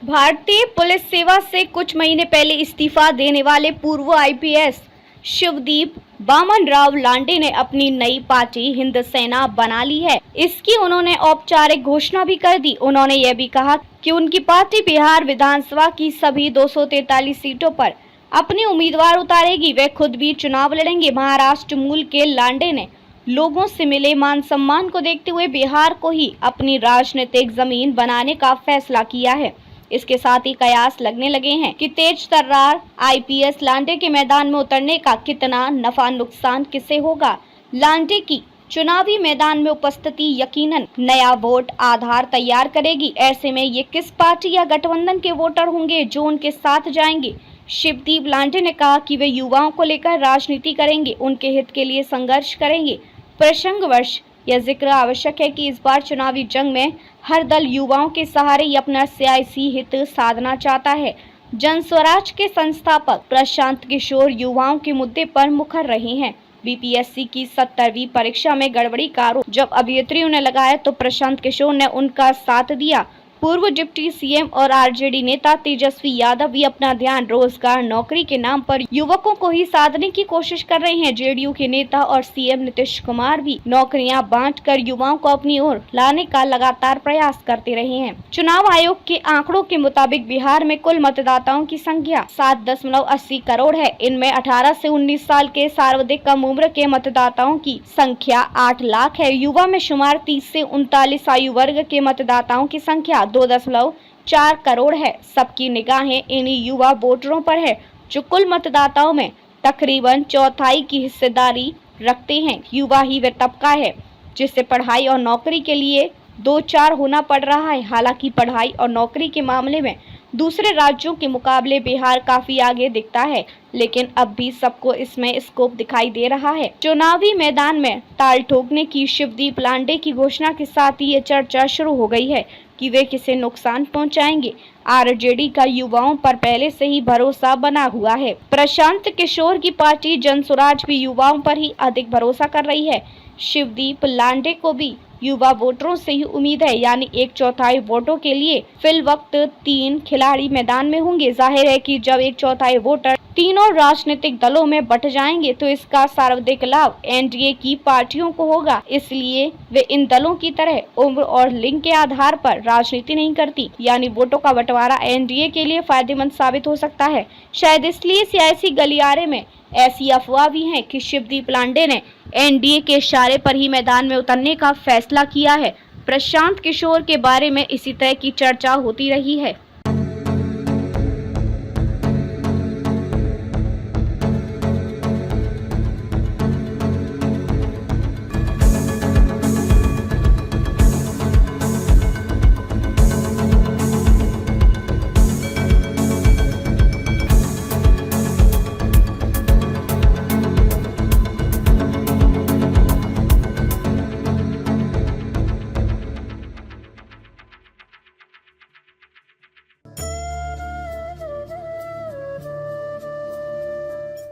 भारतीय पुलिस सेवा से कुछ महीने पहले इस्तीफा देने वाले पूर्व आईपीएस शिवदीप वामन राव लांडे ने अपनी नई पार्टी हिंद सेना बना ली है। इसकी उन्होंने औपचारिक घोषणा भी कर दी। उन्होंने यह भी कहा कि उनकी पार्टी बिहार विधानसभा की सभी 243 सीटों पर अपने उम्मीदवार उतारेगी। वे खुद भी चुनाव लड़ेंगे। महाराष्ट्र मूल के लांडे ने लोगों से मिले मान सम्मान को देखते हुए बिहार को ही अपनी राजनीतिक जमीन बनाने का फैसला किया है। इसके साथ ही कयास लगने लगे हैं कि तेज तर्रार आईपीएस लांडे के मैदान में उतरने का कितना नफा नुकसान किसे होगा। लांडे की चुनावी मैदान में उपस्थिति यकीनन नया वोट आधार तैयार करेगी। ऐसे में ये किस पार्टी या गठबंधन के वोटर होंगे जो उनके साथ जाएंगे। शिवदीप लांडे ने कहा कि वे युवाओं को लेकर राजनीति करेंगे, उनके हित के लिए संघर्ष करेंगे। प्रसंगवश यह जिक्र आवश्यक है कि इस बार चुनावी जंग में हर दल युवाओं के सहारे ही अपना सियासी हित साधना चाहता है। जन स्वराज के संस्थापक प्रशांत किशोर युवाओं के मुद्दे पर मुखर रहे हैं। बीपीएससी की 70वीं परीक्षा में गड़बड़ी का आरोप जब अभिनेत्रियों ने लगाया तो प्रशांत किशोर ने उनका साथ दिया। पूर्व डिप्टी सीएम और आरजेडी नेता तेजस्वी यादव भी अपना ध्यान रोजगार नौकरी के नाम पर युवकों को ही साधने की कोशिश कर रहे हैं। जेडीयू के नेता और सीएम नीतीश कुमार भी नौकरियां बांटकर युवाओं को अपनी ओर लाने का लगातार प्रयास करते रहे हैं। चुनाव आयोग के आंकड़ों के मुताबिक बिहार में कुल मतदाताओं की संख्या 7.80 करोड़ है। इनमें 18 से 19 साल के सर्वाधिक कम उम्र के मतदाताओं की संख्या 8 लाख है। युवा में शुमार 30 से 39 आयु वर्ग के मतदाताओं की संख्या 2.4 करोड़ है। सबकी निगाहें इन्हीं युवा वोटरों पर है जो कुल मतदाताओं में तकरीबन चौथाई की हिस्सेदारी रखते हैं। युवा ही वह तबका है जिसे पढ़ाई और नौकरी के लिए 2-4 होना पड़ रहा है। हालांकि पढ़ाई और नौकरी के मामले में दूसरे राज्यों के मुकाबले बिहार काफी आगे दिखता है, लेकिन अब भी सबको इसमें स्कोप दिखाई दे रहा है। चुनावी मैदान में ताल ठोकने की शिवदीप लांडे की घोषणा के साथ ही ये चर्चा शुरू हो गई है कि वे किसे नुकसान पहुंचाएंगे। आरजेडी का युवाओं पर पहले से ही भरोसा बना हुआ है। प्रशांत किशोर की पार्टी जन स्वराज भी युवाओं पर ही अधिक भरोसा कर रही है। शिवदीप लांडे को भी युवा वोटरों से ही उम्मीद है, यानी 1/4 वोटों के लिए फिल वक्त 3 खिलाड़ी मैदान में होंगे। जाहिर है कि जब 1/4 वोटर तीनों राजनीतिक दलों में बट जाएंगे तो इसका सर्वाधिक लाभ एनडीए की पार्टियों को होगा। इसलिए वे इन दलों की तरह उम्र और लिंग के आधार पर राजनीति नहीं करती, यानी वोटों का बंटवारा एनडीए के लिए फायदेमंद साबित हो सकता है। शायद इसलिए सियासी गलियारे में ऐसी अफवाह भी है कि शिवदीप लांडे ने एनडीए के इशारे पर ही मैदान में उतरने का फैसला किया है। प्रशांत किशोर के बारे में इसी तरह की चर्चा होती रही है।